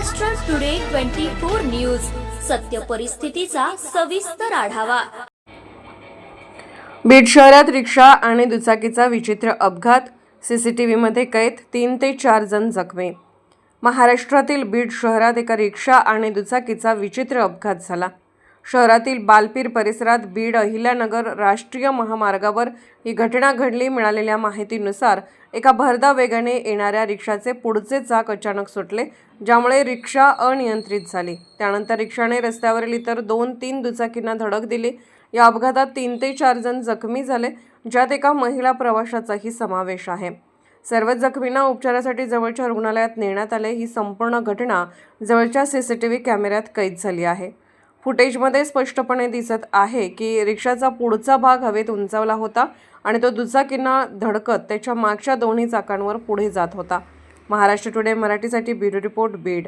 Maharashtra today 24 news, सत्य परिस्थितीचा सविस्तर आढावा। बीड शहरात रिक्षा आणि दुचाकीचा विचित्र अपघात, सीसीटीव्हीमध्ये कैद, 3 ते 4 जण जखमी। महाराष्ट्रातील बीड शहरात एका रिक्षा आणि दुचाकीचा विचित्र अपघात झाला। शहरातील बालपीर परिसरात बीड अहिल्यानगर राष्ट्रीय महामार्गावर ही घटना घडली। मिळालेल्या माहितीनुसार एका भरधाव वेगाने येणाऱ्या रिक्षाचे पुढचे चाक अचानक सुटले, ज्यामुळे रिक्षा अनियंत्रित झाली। त्यानंतर रिक्षाने रस्त्यावरील इतर 2-3 दुचाकींना धडक दिली। या अपघातात 3 ते 4 जण जखमी झाले, ज्यात एका महिला प्रवाशाचाही समावेश आहे। सर्व जखमींना उपचारासाठी जवळच्या रुग्णालयात नेण्यात आले। ही संपूर्ण घटना जवळच्या सीसीटीव्ही कॅमेऱ्यात कैद झाली आहे। फुटेजमध्ये स्पष्टपणे दिसत आहे की रिक्षाचा पुढचा भाग हवेत उंचावला होता आणि तो दुचाकींना धडकत त्याच्या मागच्या दोन्ही चाकांवर पुढे जात होता। महाराष्ट्र टुडे मराठीसाठी ब्युरो रिपोर्ट, बीड।